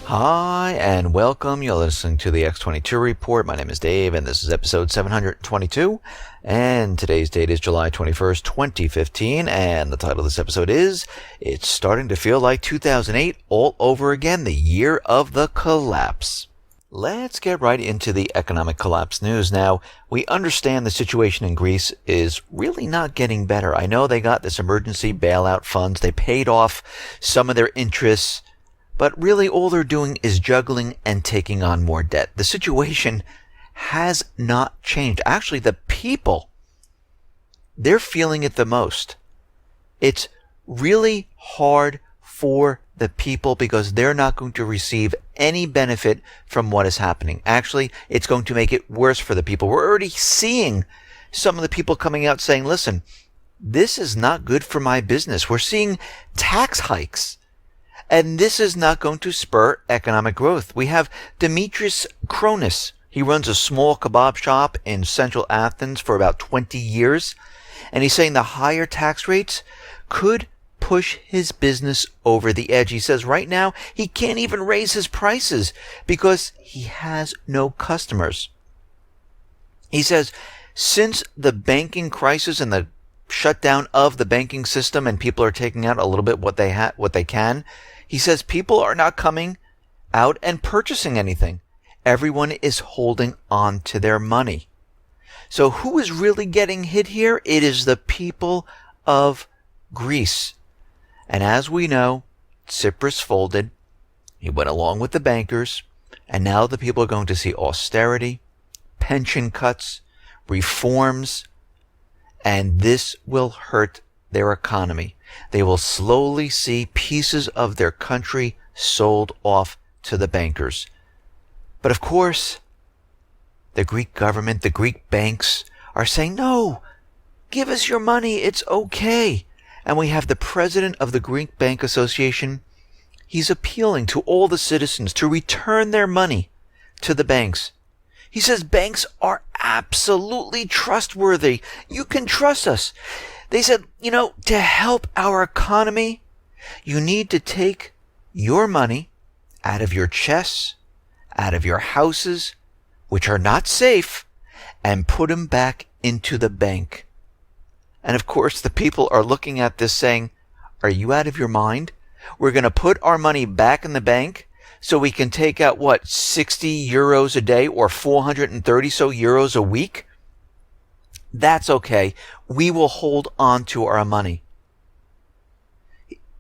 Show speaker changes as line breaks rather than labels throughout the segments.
Hi, and welcome. You're listening to the X22 Report. My name is Dave, and this is episode 722. And today's date is July 21st, 2015. And the title of this episode is, It's Starting to Feel Like 2008 All Over Again, the Year of the Collapse. Let's get right into the economic collapse news. Now, we understand the situation in Greece is really not getting better. I know they got this emergency bailout funds. They paid off some of their interests. But really all they're doing is juggling and taking on more debt. The situation has not changed. Actually, the people, they're feeling it the most. It's really hard for the people because they're not going to receive any benefit from what is happening. Actually, it's going to make it worse for the people. We're already seeing some of the people coming out saying, listen, this is not good for my business. We're seeing tax hikes. And this is not going to spur economic growth. We have Dimitris Kronis. He runs a small kebab shop in central Athens for about 20 years. And he's saying the higher tax rates could push his business over the edge. He says right now he can't even raise his prices because he has no customers. He says since the banking crisis and the shutdown of the banking system and people are taking out a little bit what they can, he says people are not coming out and purchasing anything. Everyone is holding on to their money. So who is really getting hit here? It is the people of Greece. And as we know, Tspiras folded. He went along with the bankers. And now the people are going to see austerity, pension cuts, reforms. And this will hurt their economy. They will slowly see pieces of their country sold off to the bankers. But of course, the Greek government, the Greek banks are saying, no, give us your money, it's okay. And we have the president of the Greek Bank Association. He's appealing to all the citizens to return their money to the banks. He says banks are absolutely trustworthy. You can trust us. They said, to help our economy, you need to take your money out of your chests, out of your houses, which are not safe, and put them back into the bank. And of course, the people are looking at this saying, are you out of your mind? We're going to put our money back in the bank so we can take out, 60 euros a day or 430 so euros a week? That's okay. We will hold on to our money.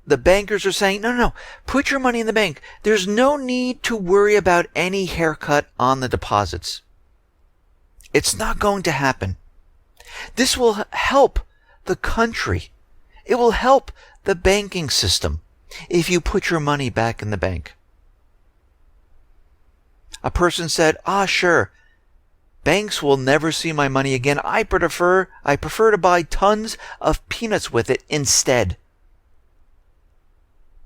The bankers are saying, no, put your money in the bank. There's no need to worry about any haircut on the deposits. It's not going to happen. This will help the country. It will help the banking system if you put your money back in the bank. A person said, sure. Banks will never see my money again. I prefer to buy tons of peanuts with it instead.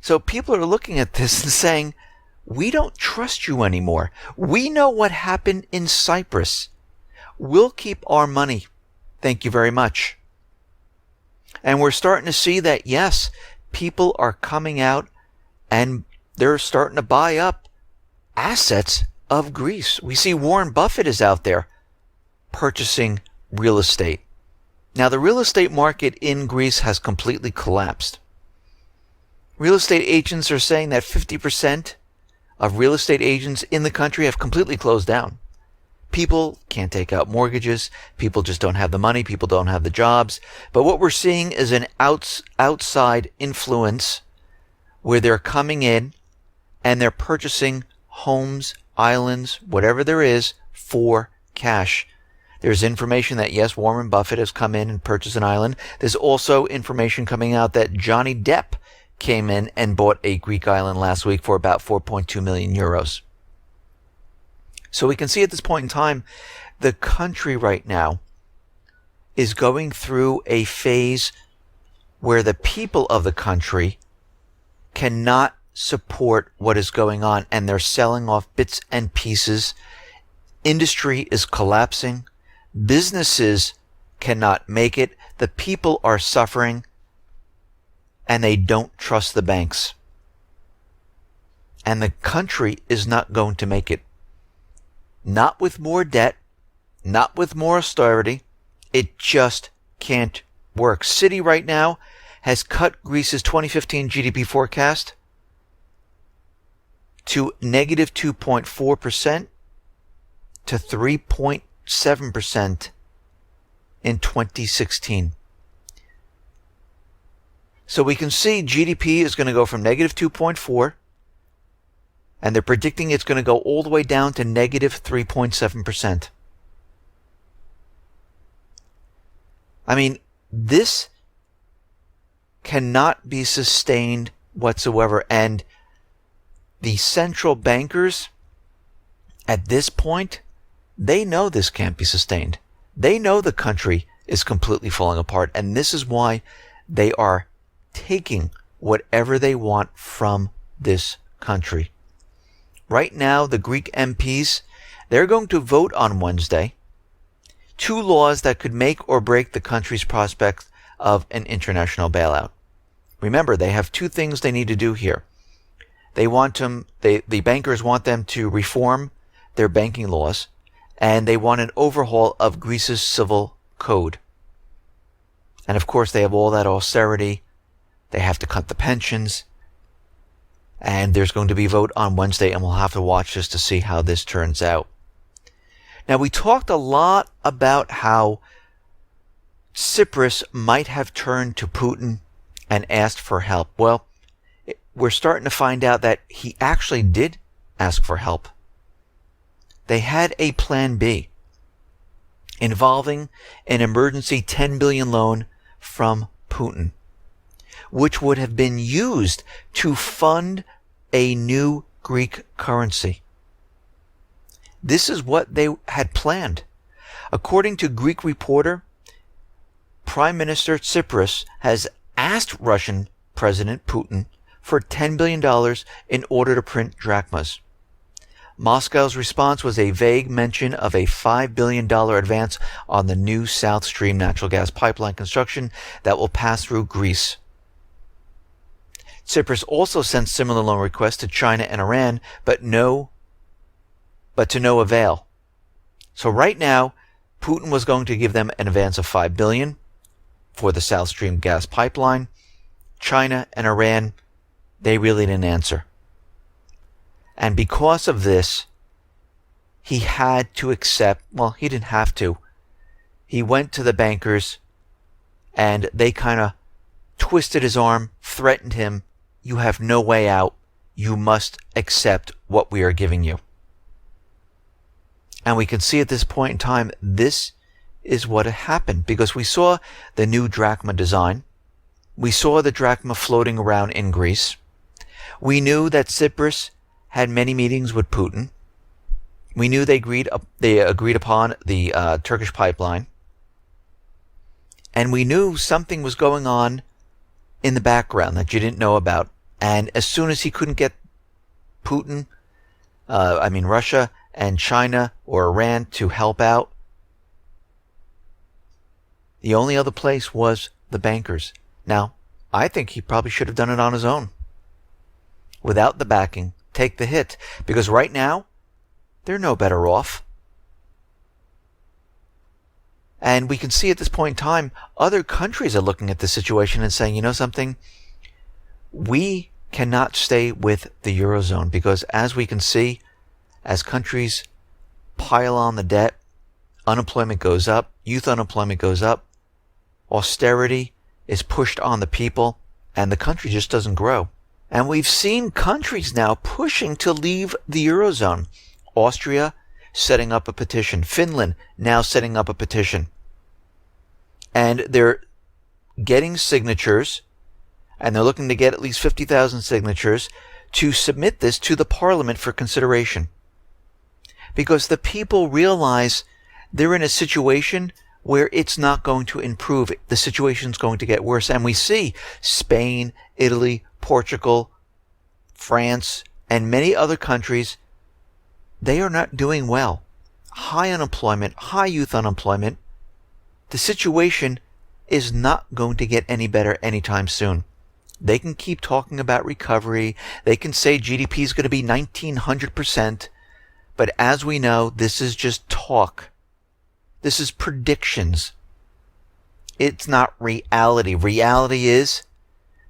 So people are looking at this and saying, we don't trust you anymore. We know what happened in Cyprus. We'll keep our money. Thank you very much. And we're starting to see that, yes, people are coming out and they're starting to buy up assets of Greece. We see Warren Buffett is out there purchasing real estate. Now, the real estate market in Greece has completely collapsed. Real estate agents are saying that 50% of real estate agents in the country have completely closed down. People can't take out mortgages. People just don't have the money. People don't have the jobs. But what we're seeing is an outside influence where they're coming in and they're purchasing homes, islands, whatever there is, for cash. There's information that, yes, Warren Buffett has come in and purchased an island. There's also information coming out that Johnny Depp came in and bought a Greek island last week for about 4.2 million euros. So we can see at this point in time, the country right now is going through a phase where the people of the country cannot support what is going on, and they're selling off bits and pieces. Industry is collapsing. Businesses cannot make it. The people are suffering, and they don't trust the banks. And the country is not going to make it. Not with more debt, not with more austerity. It just can't work. Citi right now has cut Greece's 2015 GDP forecast to negative 2.4% to 3.7% in 2016. So we can see GDP is going to go from negative 2.4, and they're predicting it's going to go all the way down to negative 3.7%. I mean, this cannot be sustained whatsoever. And the central bankers at this point, they know this can't be sustained. They know the country is completely falling apart. And this is why they are taking whatever they want from this country. Right now, the Greek MPs, they're going to vote on Wednesday 2 laws that could make or break the country's prospects of an international bailout. Remember, they have 2 things they need to do here. The bankers want them to reform their banking laws, and they want an overhaul of Greece's civil code. And of course, they have all that austerity. They have to cut the pensions. And there's going to be a vote on Wednesday, and we'll have to watch this to see how this turns out. Now, we talked a lot about how Tspiras might have turned to Putin and asked for help. Well, we're starting to find out that he actually did ask for help. They had a plan B involving an emergency 10 billion loan from Putin, which would have been used to fund a new Greek currency. This is what they had planned. According to Greek Reporter, Prime Minister Tspiras has asked Russian President Putin for $10 billion in order to print drachmas. Moscow's response was a vague mention of a $5 billion advance on the new South Stream natural gas pipeline construction that will pass through Greece. Tspiras also sent similar loan requests to China and Iran, but to no avail. So right now, Putin was going to give them an advance of $5 billion for the South Stream gas pipeline. China and Iran, they really didn't answer. And because of this, he had to accept, well, he didn't have to. He went to the bankers and they kind of twisted his arm, threatened him. You have no way out. You must accept what we are giving you. And we can see at this point in time, this is what had happened, because we saw the new Drachma design. We saw the Drachma floating around in Greece. We knew that Tspiras had many meetings with Putin. We knew they agreed upon the Turkish pipeline. And we knew something was going on in the background that you didn't know about. And as soon as he couldn't get Russia and China or Iran to help out, the only other place was the bankers. Now, I think he probably should have done it on his own, without the backing. Take the hit, because right now they're no better off. And we can see at this point in time, other countries are looking at the situation and saying, you know something, we cannot stay with the Eurozone, because as we can see, as countries pile on the debt, unemployment goes up, youth unemployment goes up, austerity is pushed on the people, and the country just doesn't grow. And we've seen countries now pushing to leave the Eurozone. Austria setting up a petition. Finland now setting up a petition. And they're getting signatures, and they're looking to get at least 50,000 signatures to submit this to the parliament for consideration. Because the people realize they're in a situation where it's not going to improve. The situation's going to get worse. And we see Spain, Italy, Portugal, France, and many other countries, they are not doing well. High unemployment, high youth unemployment. The situation is not going to get any better anytime soon. They can keep talking about recovery. They can say GDP is going to be 1,900%. But as we know, this is just talk. This is predictions. It's not reality. Reality is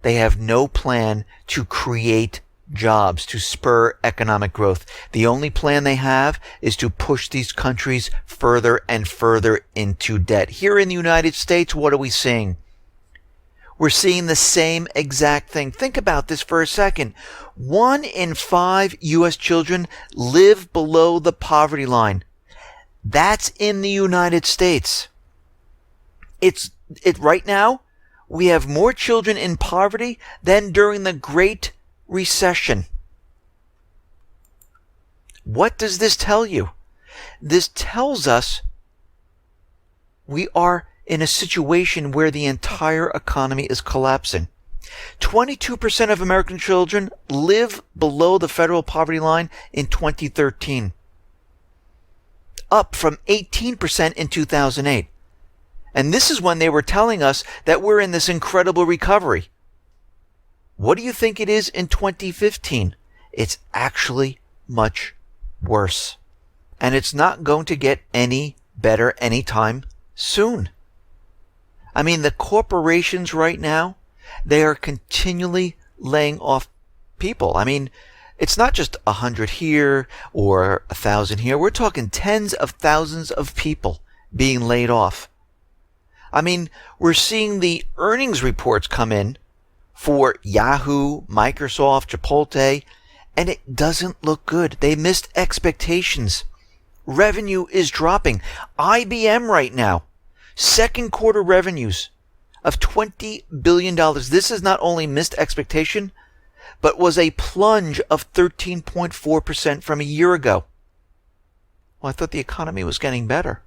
they have no plan to create jobs, to spur economic growth. The only plan they have is to push these countries further and further into debt. Here in the United States, what are we seeing? We're seeing the same exact thing. Think about this for a second. 1 in 5 U.S. children live below the poverty line. That's in the United States. Right now, we have more children in poverty than during the Great Recession. What does this tell you? This tells us we are in a situation where the entire economy is collapsing. 22% of American children live below the federal poverty line in 2013, up from 18% in 2008. And this is when they were telling us that we're in this incredible recovery. What do you think it is in 2015? It's actually much worse. And it's not going to get any better anytime soon. I mean, the corporations right now, they are continually laying off people. I mean, it's not just 100 here or 1,000 here. We're talking tens of thousands of people being laid off. I mean, we're seeing the earnings reports come in for Yahoo, Microsoft, Chipotle, and it doesn't look good. They missed expectations. Revenue is dropping. IBM right now, second quarter revenues of $20 billion. This is not only missed expectation, but was a plunge of 13.4% from a year ago. Well, I thought the economy was getting better.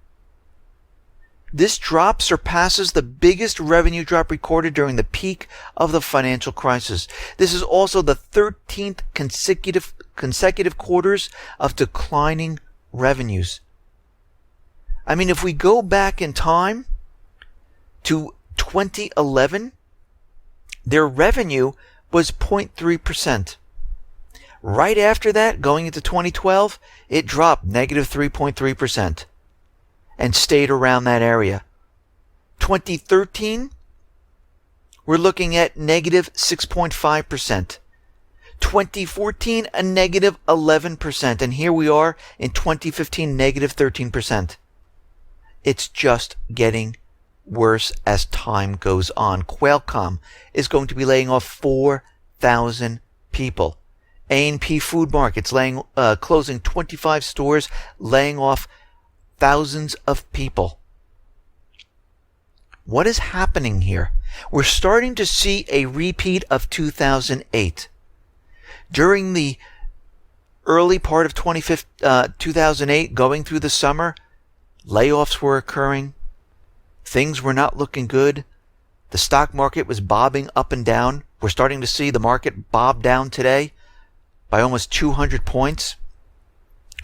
This drop surpasses the biggest revenue drop recorded during the peak of the financial crisis. This is also the 13th consecutive quarters of declining revenues. I mean, if we go back in time to 2011, their revenue was 0.3%. Right after that, going into 2012, it dropped negative 3.3%. And stayed around that area. 2013, we're looking at negative 6.5%. 2014, a negative 11%. And here we are in 2015, negative 13%. It's just getting worse as time goes on. Qualcomm is going to be laying off 4,000 people. A&P Food Market's closing 25 stores, laying off thousands of people. What is happening here? We're starting to see a repeat of 2008. During the early part of 2008, going through the summer, layoffs were occurring. Things were not looking good. The stock market was bobbing up and down. We're starting to see the market bob down today by almost 200 points.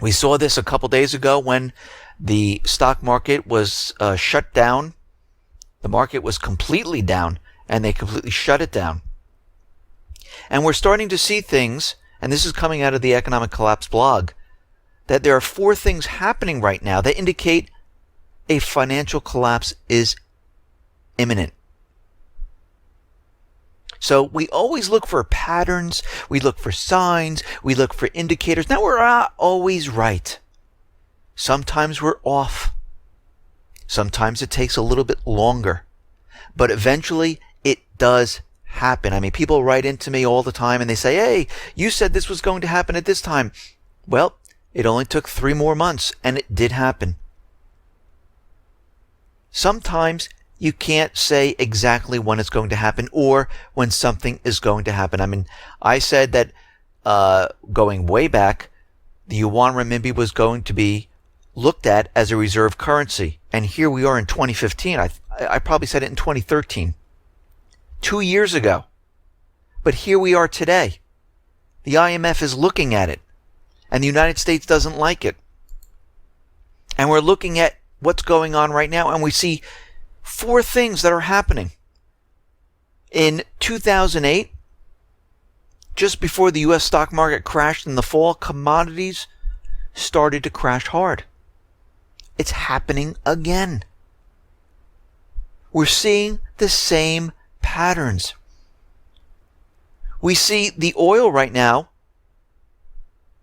We saw this a couple days ago when the stock market was shut down. The market was completely down, and they completely shut it down. And we're starting to see things, and this is coming out of the Economic Collapse blog, that there are 4 things happening right now that indicate a financial collapse is imminent. So we always look for patterns, we look for signs, we look for indicators. Now, we're not always right. Sometimes we're off. Sometimes it takes a little bit longer. But eventually, it does happen. I mean, people write into me all the time and they say, hey, you said this was going to happen at this time. Well, it only took 3 more months, and it did happen. Sometimes you can't say exactly when it's going to happen or when something is going to happen. I mean, I said that going way back, the yuan renminbi was going to be looked at as a reserve currency. And here we are in 2015. I probably said it in 2013. 2 years ago. But here we are today. The IMF is looking at it. And the United States doesn't like it. And we're looking at what's going on right now, and we see 4 things that are happening In 2008, just before the U.S. stock market crashed in the fall, commodities started to crash hard. It's happening again. We're seeing the same patterns. We see the oil right now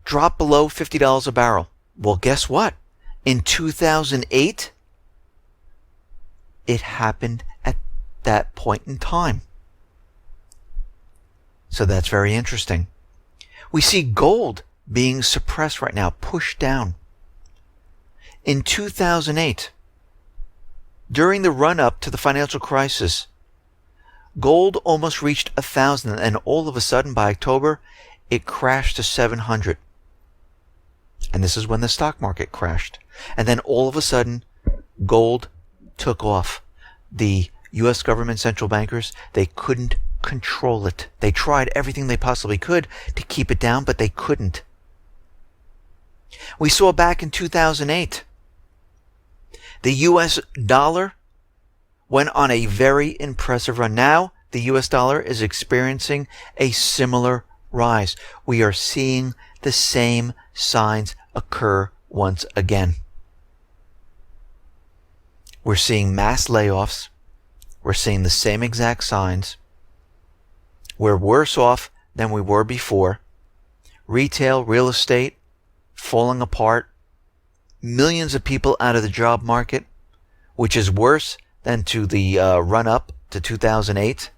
drop below $50 a barrel. Well, guess what? In 2008, it happened at that point in time. So that's very interesting. We see gold being suppressed right now, pushed down. In 2008, during the run-up to the financial crisis, gold almost reached 1,000, and all of a sudden by October, it crashed to 700. And this is when the stock market crashed. And then all of a sudden, gold took off. The U.S. government central bankers, they couldn't control it. They tried everything they possibly could to keep it down, but they couldn't. We saw back in 2008, the U.S. dollar went on a very impressive run. Now, the U.S. dollar is experiencing a similar rise. We are seeing the same signs occur once again. We're seeing mass layoffs. We're seeing the same exact signs. We're worse off than we were before. Retail, real estate, falling apart. Millions of people out of the job market, which is worse than to the run-up to 2008.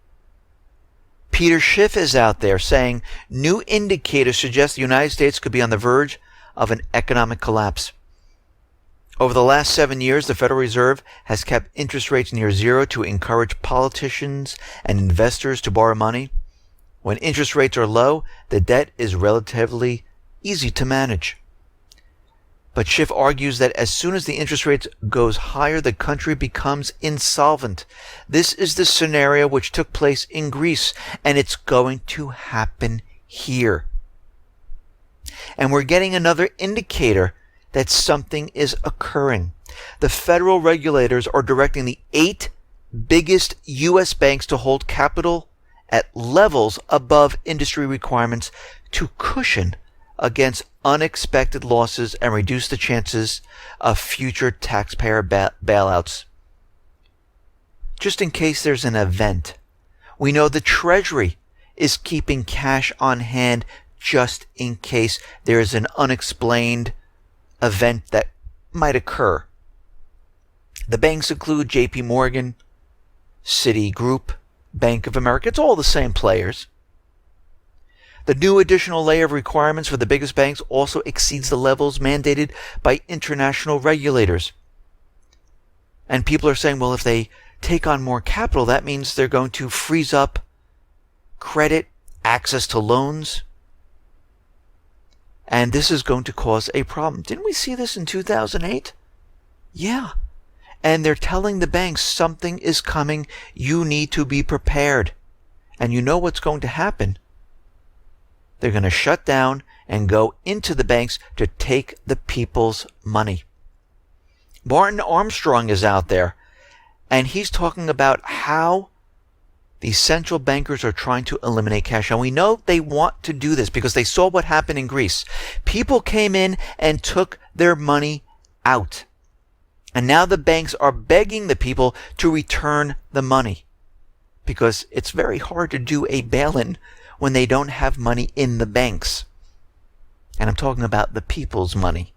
Peter Schiff is out there saying new indicators suggest the United States could be on the verge of an economic collapse. Over the last 7 years, the Federal Reserve has kept interest rates near zero to encourage politicians and investors to borrow money. When interest rates are low, the debt is relatively easy to manage. But Schiff argues that as soon as the interest rates goes higher, the country becomes insolvent. This is the scenario which took place in Greece, and it's going to happen here. And we're getting another indicator that something is occurring. The federal regulators are directing the 8 biggest U.S. banks to hold capital at levels above industry requirements to cushion against unexpected losses and reduce the chances of future taxpayer bailouts. Just in case there's an event, we know the Treasury is keeping cash on hand just in case there is an unexplained event that might occur. The banks include JP Morgan, Citigroup, Bank of America. It's all the same players. The new additional layer of requirements for the biggest banks also exceeds the levels mandated by international regulators. And people are saying, well, if they take on more capital, that means they're going to freeze up credit, access to loans. And this is going to cause a problem. Didn't we see this in 2008? Yeah. And they're telling the banks something is coming. You need to be prepared. And you know what's going to happen. They're going to shut down and go into the banks to take the people's money. Martin Armstrong is out there, and he's talking about how the central bankers are trying to eliminate cash. And we know they want to do this because they saw what happened in Greece. People came in and took their money out. And now the banks are begging the people to return the money because it's very hard to do a bail-in when they don't have money in the banks. And I'm talking about the people's money.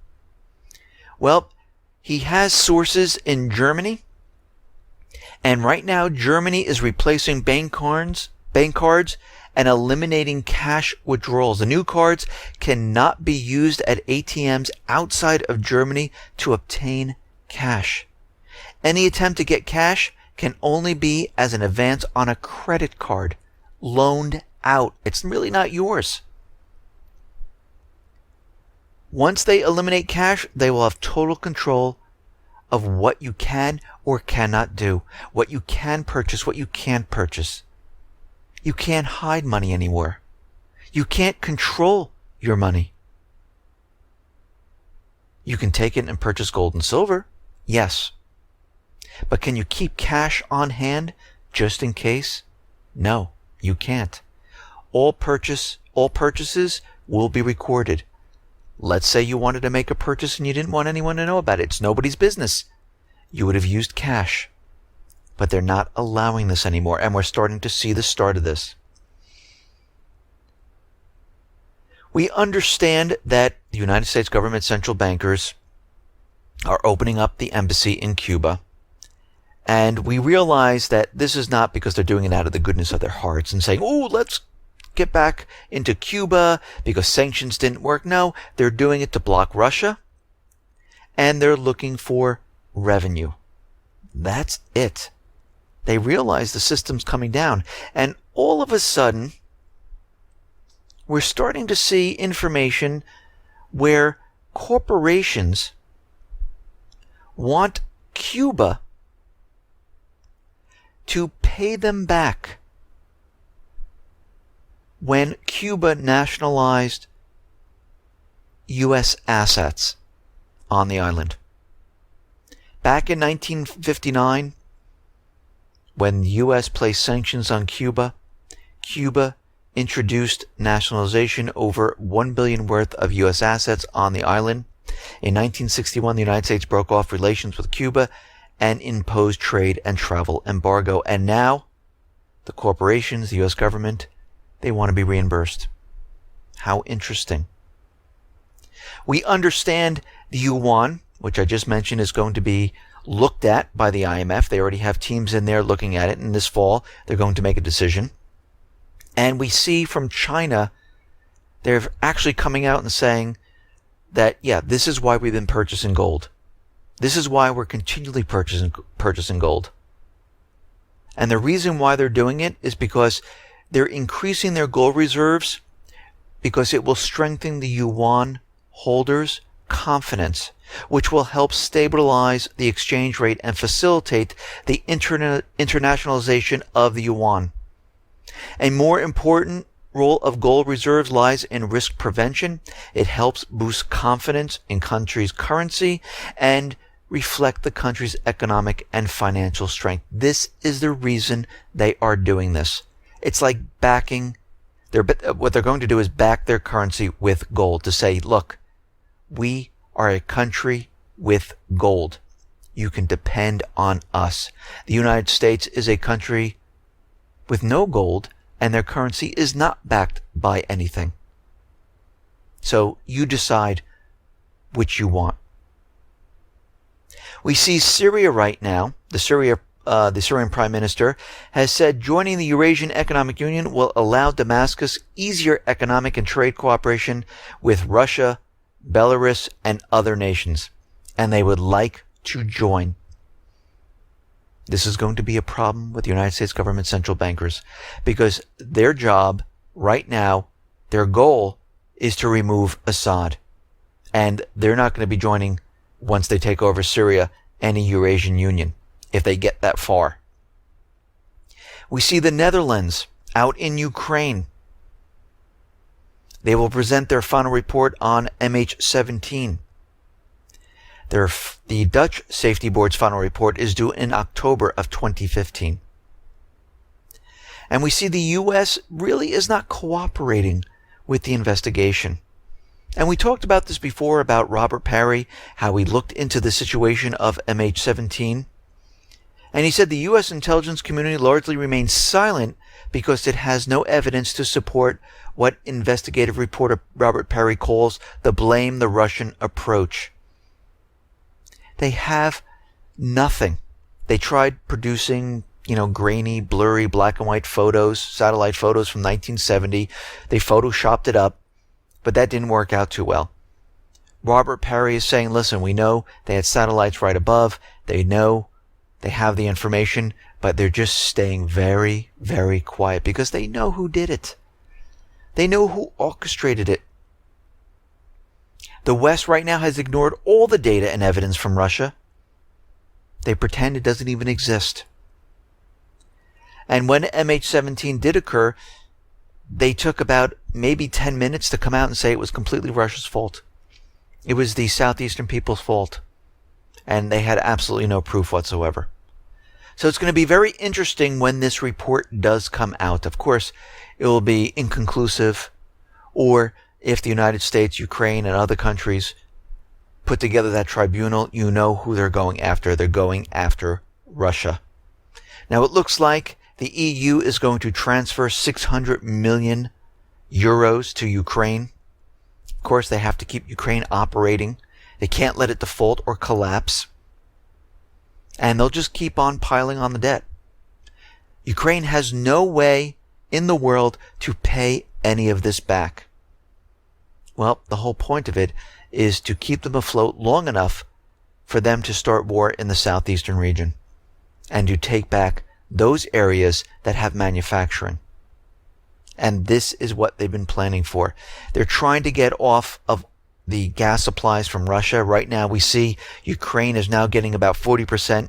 Well, he has sources in Germany. And right now, Germany is replacing bank cards and eliminating cash withdrawals. The new cards cannot be used at ATMs outside of Germany to obtain cash. Any attempt to get cash can only be as an advance on a credit card, loaned out. It's really not yours. Once they eliminate cash, they will have total control of what you can or cannot do, what you can purchase, what you can't purchase. You can't hide money anymore. You can't control your money. You can take it and purchase gold and silver, yes. But can you keep cash on hand just in case? No, you can't. All purchases will be recorded. Let's say you wanted to make a purchase and you didn't want anyone to know about it. It's nobody's business. You would have used cash. But they're not allowing this anymore, and we're starting to see the start of this. We understand that the United States government central bankers are opening up the embassy in Cuba, and we realize that this is not because they're doing it out of the goodness of their hearts and saying, oh, let's get back into Cuba because sanctions didn't work. No, they're doing it to block Russia, and they're looking for revenue. That's it. They realize the system's coming down, and all of a sudden, we're starting to see information where corporations want Cuba to pay them back when Cuba nationalized U.S. assets on the island. Back in 1959, when the U.S. placed sanctions on Cuba, Cuba introduced nationalization over $1 billion worth of U.S. assets on the island. In 1961, the United States broke off relations with Cuba and imposed trade and travel embargo. And now, the corporations, the U.S. government, they want to be reimbursed. How interesting. We understand the yuan, which I just mentioned, is going to be looked at by the IMF. They already have teams in there looking at it, and this fall they're going to make a decision. And we see from China, they're actually coming out and saying that, yeah, this is why we've been purchasing gold. This is why we're continually purchasing gold. And the reason why they're doing it is because they're increasing their gold reserves because it will strengthen the yuan holders' confidence, which will help stabilize the exchange rate and facilitate the internationalization of the yuan. A more important role of gold reserves lies in risk prevention. It helps boost confidence in country's currency and reflect the country's economic and financial strength. This is the reason they are doing this. It's like what they're going to do is back their currency with gold to say, look, we are a country with gold. You can depend on us. The United States is a country with no gold, and their currency is not backed by anything. So you decide which you want. We see Syria right now. The Syrian Prime Minister has said joining the Eurasian Economic Union will allow Damascus easier economic and trade cooperation with Russia, Belarus, and other nations. And they would like to join. This is going to be a problem with the United States government central bankers because their job right now, their goal is to remove Assad. And they're not going to be joining, once they take over Syria, any Eurasian Union, if they get that far. We see the Netherlands out in Ukraine. They will present their final report on MH17. The Dutch Safety Board's final report is due in October of 2015. And we see the U.S. really is not cooperating with the investigation. And we talked about this before about Robert Parry, how he looked into the situation of MH17. And he said the U.S. intelligence community largely remains silent because it has no evidence to support what investigative reporter Robert Parry calls the blame the Russian approach. They have nothing. They tried producing, grainy, blurry, black and white photos, satellite photos from 1970. They photoshopped it up, but that didn't work out too well. Robert Parry is saying, listen, we know they had satellites right above. They know they have the information, but they're just staying very, very quiet because they know who did it. They know who orchestrated it. The West right now has ignored all the data and evidence from Russia. They pretend it doesn't even exist. And when MH17 did occur, they took about maybe 10 minutes to come out and say it was completely Russia's fault. It was the southeastern people's fault. And they had absolutely no proof whatsoever. So it's going to be very interesting when this report does come out. Of course, it will be inconclusive, or if the United States, Ukraine, and other countries put together that tribunal, you know who they're going after. They're going after Russia. Now, it looks like the EU is going to transfer 600 million euros to Ukraine. Of course, they have to keep Ukraine operating. They can't let it default or collapse. And they'll just keep on piling on the debt. Ukraine has no way in the world to pay any of this back. Well, the whole point of it is to keep them afloat long enough for them to start war in the southeastern region and to take back those areas that have manufacturing. And this is what they've been planning for. They're trying to get off of the gas supplies from Russia. Right now we see Ukraine is now getting about 40%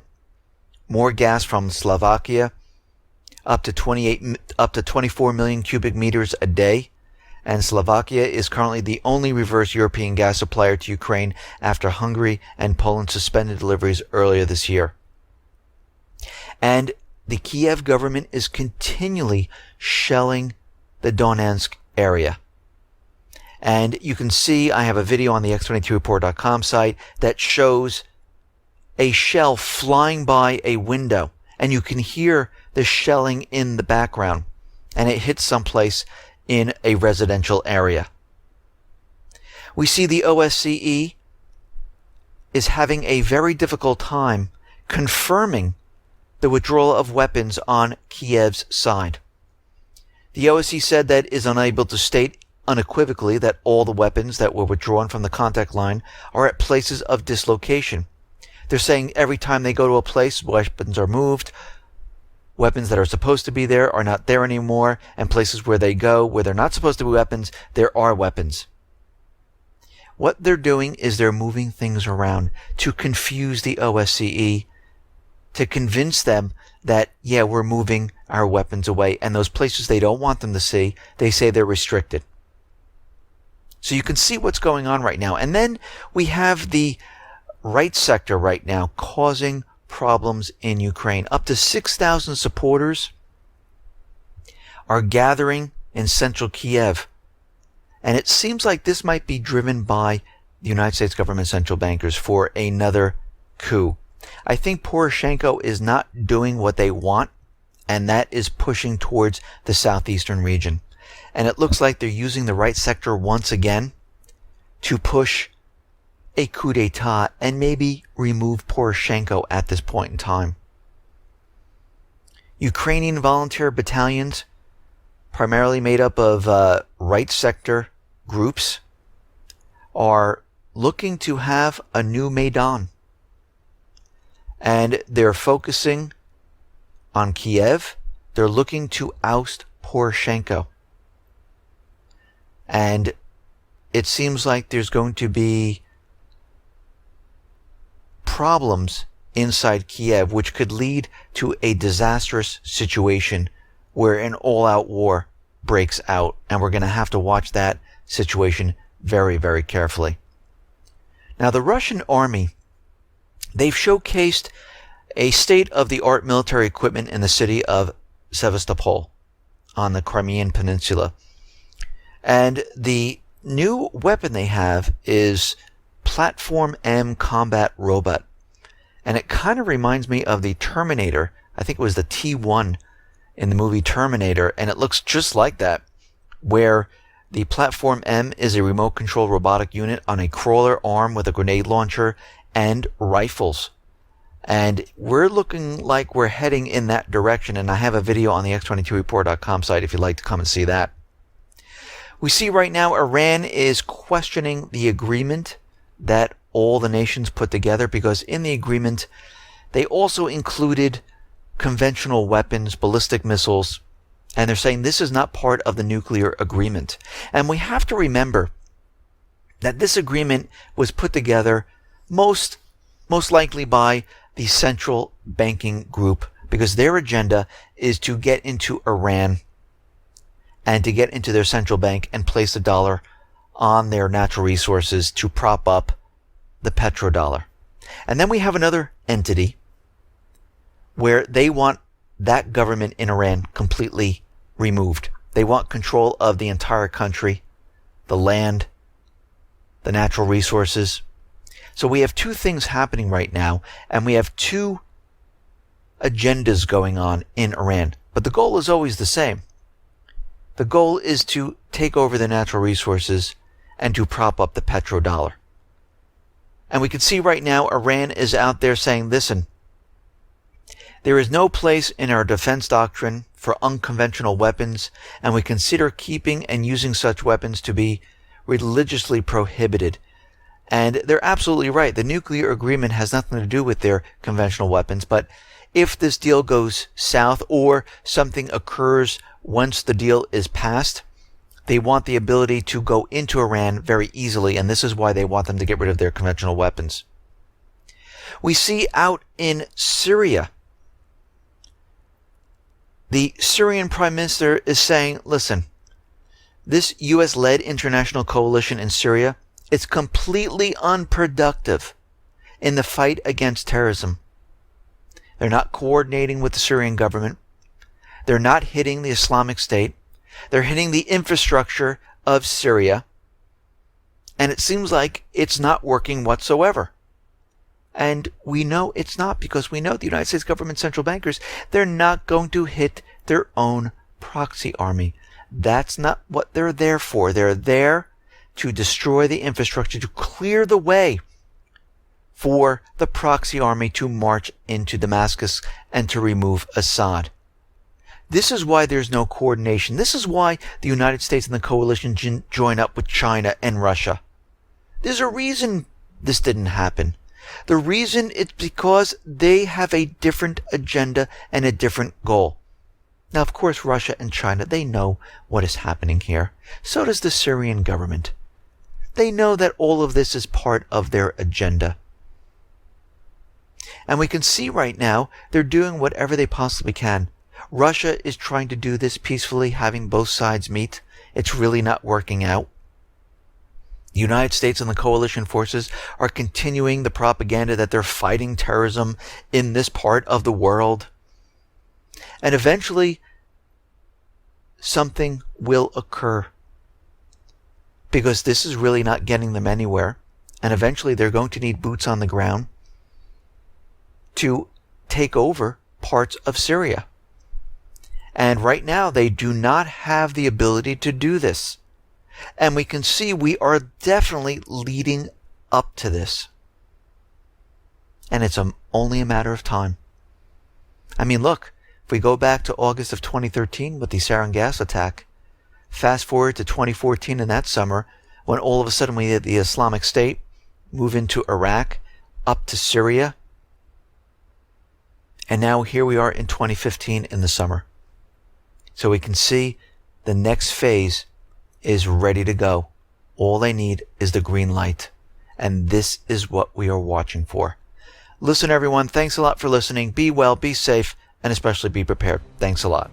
more gas from Slovakia, up to 24 million cubic meters a day. And Slovakia is currently the only reverse European gas supplier to Ukraine after Hungary and Poland suspended deliveries earlier this year. And the Kiev government is continually shelling the Donetsk area. And you can see, I have a video on the X22Report.com site that shows a shell flying by a window. And you can hear the shelling in the background. And it hits someplace in a residential area. We see the OSCE is having a very difficult time confirming the withdrawal of weapons on Kiev's side. The OSCE said that it is unable to state unequivocally that all the weapons that were withdrawn from the contact line are at places of dislocation. They're saying every time they go to a place, weapons are moved. Weapons that are supposed to be there are not there anymore, and places where they go, where they're not supposed to be weapons, there are weapons. What they're doing is they're moving things around to confuse the OSCE, to convince them that, yeah, we're moving our weapons away, and those places they don't want them to see, they say they're restricted. So you can see what's going on right now. And then we have the right sector right now causing problems in Ukraine. Up to 6,000 supporters are gathering in central Kiev. And it seems like this might be driven by the United States government central bankers for another coup. I think Poroshenko is not doing what they want, and that is pushing towards the southeastern region. And it looks like they're using the right sector once again to push a coup d'etat and maybe remove Poroshenko at this point in time. Ukrainian volunteer battalions, primarily made up of right sector groups, are looking to have a new Maidan. And they're focusing on Kiev. They're looking to oust Poroshenko. And it seems like there's going to be problems inside Kiev, which could lead to a disastrous situation where an all-out war breaks out. And we're going to have to watch that situation very, very carefully. Now, the Russian army, they've showcased a state-of-the-art military equipment in the city of Sevastopol on the Crimean Peninsula. And the new weapon they have is Platform M combat robot. And it kind of reminds me of the Terminator. I think it was the T1 in the movie Terminator. And it looks just like that, where the Platform M is a remote control robotic unit on a crawler arm with a grenade launcher and rifles. And we're looking like we're heading in that direction. And I have a video on the X22Report.com site if you'd like to come and see that. We see right now Iran is questioning the agreement that all the nations put together, because in the agreement they also included conventional weapons, ballistic missiles, and they're saying this is not part of the nuclear agreement. And we have to remember that this agreement was put together most likely by the central banking group, because their agenda is to get into Iran and to get into their central bank and place the dollar on their natural resources to prop up the petrodollar. And then we have another entity where they want that government in Iran completely removed. They want control of the entire country, the land, the natural resources. So we have two things happening right now, and we have two agendas going on in Iran. But the goal is always the same. The goal is to take over the natural resources and to prop up the petrodollar. And we can see right now Iran is out there saying, listen, there is no place in our defense doctrine for unconventional weapons, and we consider keeping and using such weapons to be religiously prohibited. And they're absolutely right. The nuclear agreement has nothing to do with their conventional weapons, but if this deal goes south or something occurs once the deal is passed, they want the ability to go into Iran very easily, and this is why they want them to get rid of their conventional weapons. We see out in Syria, the Syrian Prime Minister is saying, listen, this U.S.-led international coalition in Syria, it's completely unproductive in the fight against terrorism. They're not coordinating with the Syrian government. They're not hitting the Islamic State. They're hitting the infrastructure of Syria. And it seems like it's not working whatsoever. And we know it's not, because we know the United States government central bankers, they're not going to hit their own proxy army. That's not what they're there for. They're there to destroy the infrastructure, to clear the way for the proxy army to march into Damascus and to remove Assad. This is why there's no coordination. This is why the United States and the coalition join up with China and Russia. There's a reason this didn't happen. The reason is because they have a different agenda and a different goal. Now, of course, Russia and China, they know what is happening here. So does the Syrian government. They know that all of this is part of their agenda. And we can see right now they're doing whatever they possibly can. Russia is trying to do this peacefully, having both sides meet. It's really not working out. The United States and the coalition forces are continuing the propaganda that they're fighting terrorism in this part of the world. And eventually, something will occur, because this is really not getting them anywhere. And eventually, they're going to need boots on the ground to take over parts of Syria. And right now, they do not have the ability to do this. And we can see we are definitely leading up to this. And it's only a matter of time. I mean, look, if we go back to August of 2013 with the sarin gas attack, fast forward to 2014 in that summer, when all of a sudden we had the Islamic State move into Iraq, up to Syria. And now here we are in 2015 in the summer. So we can see the next phase is ready to go. All they need is the green light. And this is what we are watching for. Listen, everyone, thanks a lot for listening. Be well, be safe, and especially be prepared. Thanks a lot.